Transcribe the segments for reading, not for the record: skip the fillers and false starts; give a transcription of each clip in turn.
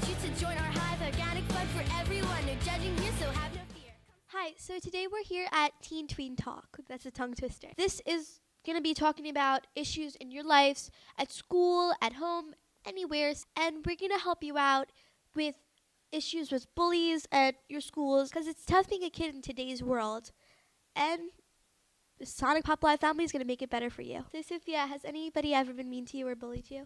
you to join our hive. Organic fun for everyone. No judging here, so have no fear. Hi, so today we're here at Teen Tween Talk. That's a tongue twister. This is going to be talking about issues in your lives, at school, at home, anywhere, and we're going to help you out with issues with bullies at your schools, because it's tough being a kid in today's world, and the Sonic Pop Live family is going to make it better for you. So Sophia, has anybody ever been mean to you or bullied you?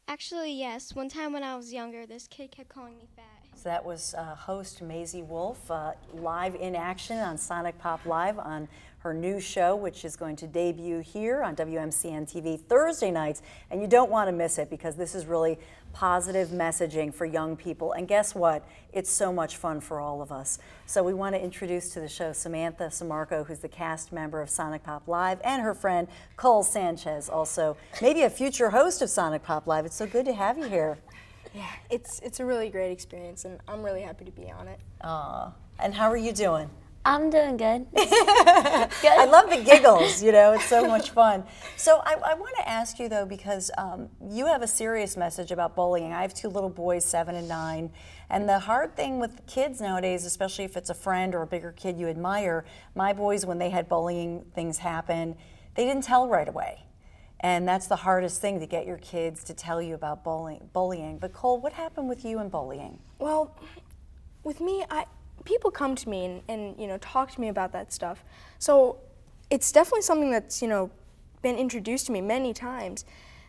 Actually, yes. One time when I was younger, this kid kept calling me fat. So that was host Maisie Wolf, live in action on Sonic Pop Live on her new show, which is going to debut here on WMCN TV Thursday nights. And you don't want to miss it, because this is really positive messaging for young people. And guess what? It's so much fun for all of us. So we want to introduce to the show Samantha Samarco, who's the cast member of Sonic Pop Live, and her friend Cole Sanchez, also maybe a future host of Sonic Pop Live. It's so good to have you here. Yeah, it's a really great experience, and I'm really happy to be on it. And how are you doing? I'm doing good. I love the giggles, you know, it's so much fun. So I want to ask you, though, because you have a serious message about bullying. I have two little boys, 7 and 9, and the hard thing with kids nowadays, especially if it's a friend or a bigger kid you admire, my boys, when they had bullying things happen, they didn't tell right away. And that's the hardest thing, to get your kids to tell you about bullying. But Cole, what happened with you and bullying? Well, with me, people come to me and you know, talk to me about that stuff. So it's definitely something that's, you know, been introduced to me many times.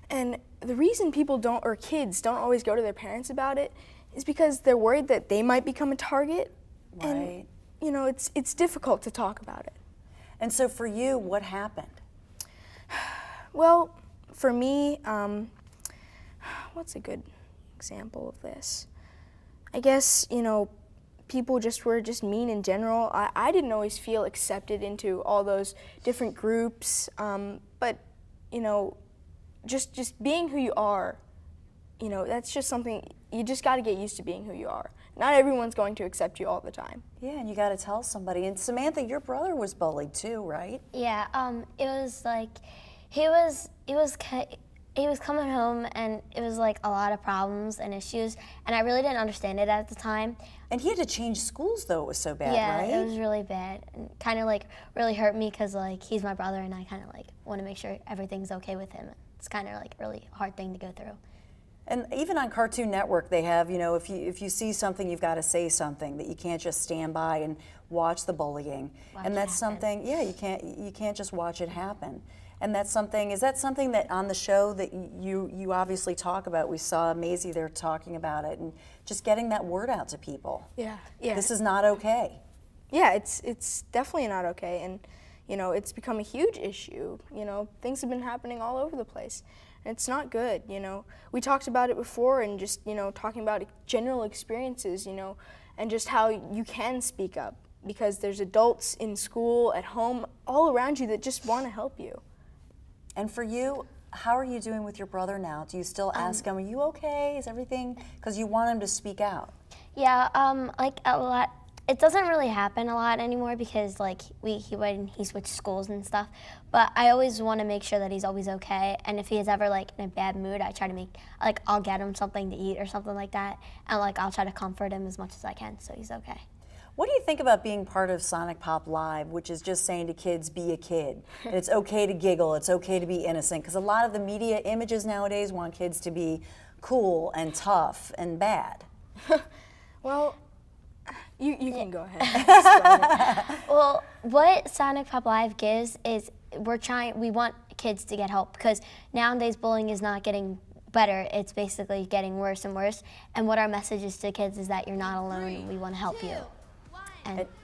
And the reason kids don't always go to their parents about it is because they're worried that they might become a target. Right. And, you know, it's difficult to talk about it. And so for you, what happened? Well, for me, what's a good example of this? I guess, you know, people were just mean in general. I didn't always feel accepted into all those different groups, but, you know, just being who you are, you know, that's just something, you just got to get used to being who you are. Not everyone's going to accept you all the time. Yeah, and you got to tell somebody. And Samantha, your brother was bullied too, right? Yeah, it was like, he was coming home, and it was like a lot of problems and issues, and I really didn't understand it at the time. And he had to change schools, though. It was so bad, yeah, right? Yeah, it was really bad, and kind of like really hurt me, because like he's my brother, and I kind of like want to make sure everything's okay with him. It's kind of like a really hard thing to go through. And even on Cartoon Network, they have, you know, if you see something, you've got to say something, that you can't just stand by and watch the bullying. And that's something, yeah, you can't just watch it happen. And that's something, is that something that on the show that you obviously talk about? We saw Maisie there talking about it, and just getting that word out to people. Yeah, yeah. This is not okay. Yeah, it's definitely not okay, and you know, it's become a huge issue. You know, things have been happening all over the place, and it's not good. You know, we talked about it before, and just, you know, talking about general experiences, you know, and just how you can speak up, because there's adults in school, at home, all around you that just want to help you. And for you, how are you doing with your brother now? Do you still ask him, are you okay? Is everything, because you want him to speak out? Yeah, like a lot. It doesn't really happen a lot anymore, because like he switched schools and stuff. But I always want to make sure that he's always okay. And if he is ever like in a bad mood, I try to I'll get him something to eat or something like that, and like I'll try to comfort him as much as I can, so he's okay. What do you think about being part of Sonic Pop Live, which is just saying to kids, be a kid? And it's okay to giggle, it's okay to be innocent, because a lot of the media images nowadays want kids to be cool and tough and bad. Well, you can go ahead. Well, what Sonic Pop Live gives is we want kids to get help, because nowadays bullying is not getting better, it's basically getting worse and worse. And what our message is to kids is that you're not alone, and we want to help you.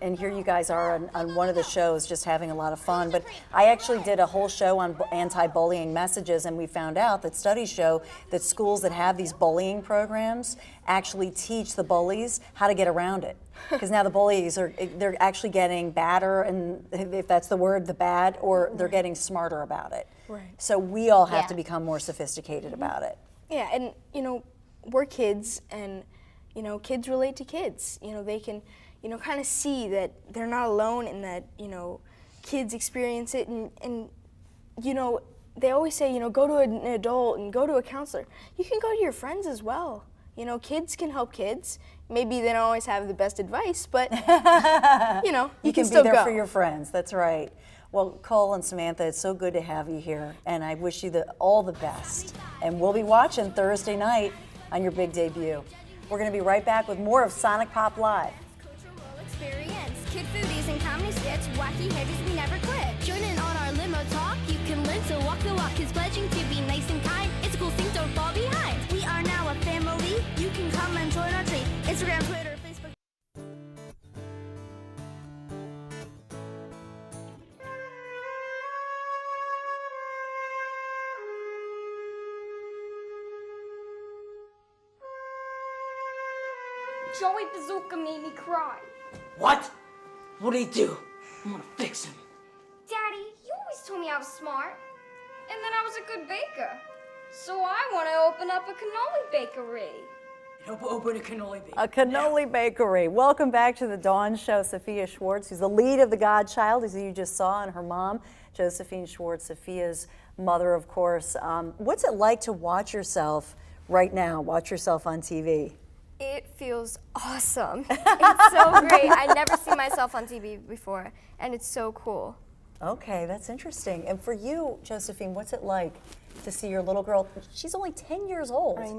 And here you guys are on one of the shows, just having a lot of fun. But I actually did a whole show on anti-bullying messages, and we found out that studies show that schools that have these bullying programs actually teach the bullies how to get around it. Because now the bullies they're actually getting badder, and if that's the word, the bad, or they're getting smarter about it. Right. So we all have to become more sophisticated about it. Yeah, and you know, we're kids, and you know, kids relate to kids. You know, they can, you know, kind of see that they're not alone, and that, you know, kids experience it, and you know, they always say, you know, go to an adult and go to a counselor. You can go to your friends as well. You know, kids can help kids. Maybe they don't always have the best advice, but you know, you can still be there go. for your friends. That's right. Well, Cole and Samantha, it's so good to have you here, and I wish you all the best. And we'll be watching Thursday night on your big debut. We're going to be right back with more of Sonic Pop Live. Cultural experience, kid foodies and comedy skits, wacky hedges we never quit. Join in on our limo talk, you can learn to walk the walk, is pledging to be nice and kind. It's a cool thing, don't fall behind. We are now a family, you can come and join our tree. Instagram, Twitter, Facebook. Joey Bazooka made me cry. What? What'd he do? I'm gonna fix him. Daddy, you always told me I was smart, and that I was a good baker. So I want to open up a cannoli bakery. Open a cannoli bakery. A cannoli bakery. Welcome back to the Dawn Show. Sophia Schwartz, who's the lead of the Godchild, as you just saw, and her mom, Josephine Schwartz, Sophia's mother, of course. What's it like to watch yourself right now, watch yourself on TV? It feels awesome. It's so great. I never seen myself on TV before, and it's so cool. Okay, that's interesting. And for you, Josephine, what's it like to see your little girl? She's only 10 years old. I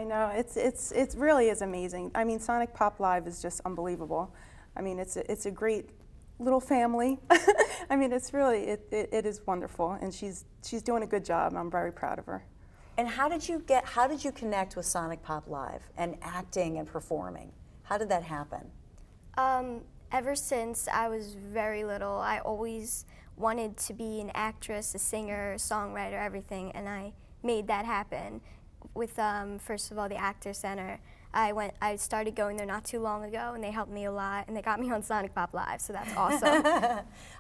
know. It really is amazing. I mean, Sonic Pop Live is just unbelievable. I mean, it's a great little family. I mean, it's really it is wonderful, and she's doing a good job. I'm very proud of her. And how did you connect with Sonic Pop Live and acting and performing? How did that happen? Ever since I was very little, I always wanted to be an actress, a singer, songwriter, everything, and I made that happen with, first of all, the Actor Center. I started going there not too long ago, and they helped me a lot, and they got me on Sonic Pop Live, so that's awesome.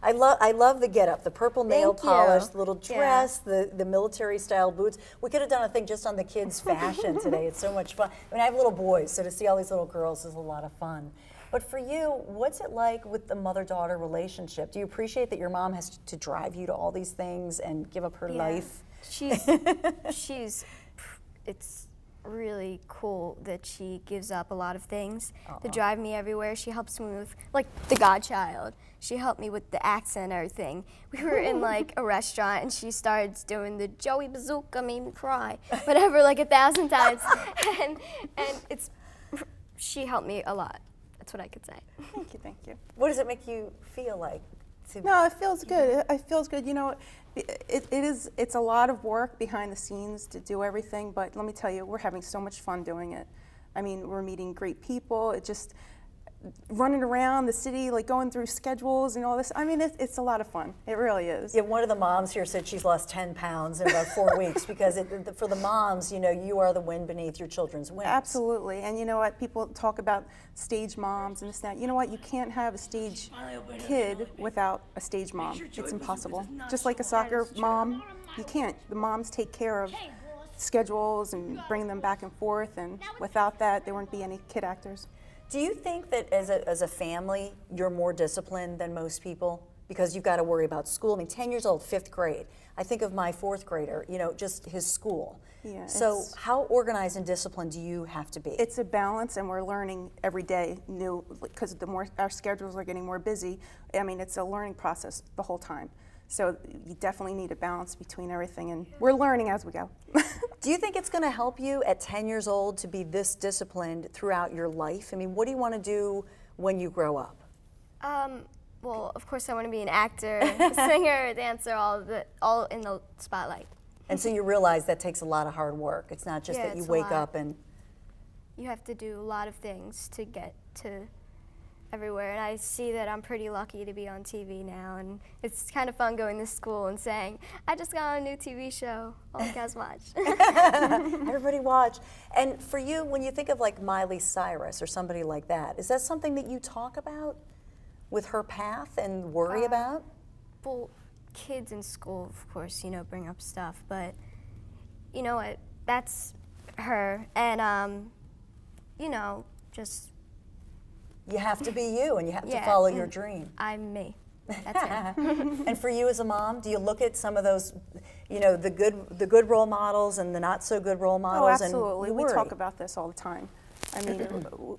I love the getup, the purple nail Thank you. polish, the little dress, the military style boots. We could have done a thing just on the kids' fashion today. It's so much fun. I mean, I have little boys, so to see all these little girls is a lot of fun. But for you, what's it like with the mother-daughter relationship? Do you appreciate that your mom has to drive you to all these things and give up her life? It's really cool that she gives up a lot of things to drive me everywhere. She helps me with, like, the Godchild. She helped me with the accent and everything. We were in, like, a restaurant, and she starts doing the Joey Bazooka made me cry, whatever, like 1,000 times. and she helped me a lot. That's what I could say. Thank you. What does it make you feel like? No, it feels good. It feels good. You know, it's a lot of work behind the scenes to do everything, but let me tell you, we're having so much fun doing it. I mean, we're meeting great people. It just running around the city, like going through schedules and all this. I mean, it's a lot of fun. It really is. Yeah, one of the moms here said she's lost 10 pounds in about 4 weeks because for the moms, you know, you are the wind beneath your children's wings. Absolutely. And you know what? People talk about stage moms and this and that. You know what? You can't have a stage kid without a stage mom. It's impossible. Just like a soccer mom, you can't. The moms take care of schedules and bring them back and forth, and without that, there wouldn't be any kid actors. Do you think that as a family, you're more disciplined than most people? Because you've got to worry about school. I mean, 10 years old, 5th grade. I think of my 4th grader, you know, just his school. Yeah, so how organized and disciplined do you have to be? It's a balance, and we're learning every day new, because the more our schedules are getting more busy. I mean, it's a learning process the whole time. So you definitely need a balance between everything, and we're learning as we go. Do you think it's going to help you at 10 years old to be this disciplined throughout your life? I mean, what do you want to do when you grow up? Well, of course, I want to be an actor, a singer, a dancer, all in the spotlight. And so you realize that takes a lot of hard work. It's not just that you wake up and... You have to do a lot of things to get to everywhere, and I see that I'm pretty lucky to be on TV now, and it's kind of fun going to school and saying, I just got on a new TV show, all you guys watch. Everybody watch. And for you, when you think of like Miley Cyrus or somebody like that, is that something that you talk about with her path and worry about? Well, kids in school, of course, you know, bring up stuff, but you know what, that's her, and you know, just... You have to be you, and you have to follow your dream. I'm me. That's it. And for you as a mom, do you look at some of those, you know, the good role models and the not so good role Oh, models? absolutely. And you We worry? talk about this all the time. I mean,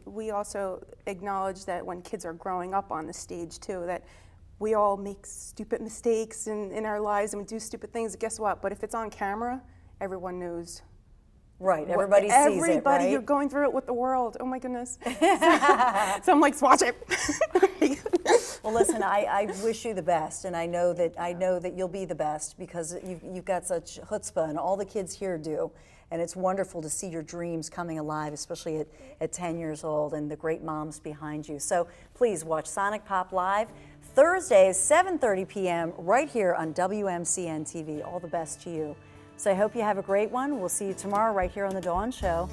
we also acknowledge that when kids are growing up on the stage too, that we all make stupid mistakes in our lives and we do stupid things. Guess what? But if it's on camera, everyone knows. Right, everybody sees it, Everybody, right? you're going through it with the world. Oh my goodness. So I'm like, watch it. Well, listen, I wish you the best, and I know that you'll be the best because you've got such chutzpah, and all the kids here do. And it's wonderful to see your dreams coming alive, especially at 10 years old, and the great moms behind you. So please watch Sonic Pop Live Thursdays, 7:30 p.m. right here on WMCN TV. All the best to you. So I hope you have a great one. We'll see you tomorrow right here on The Dawn Show.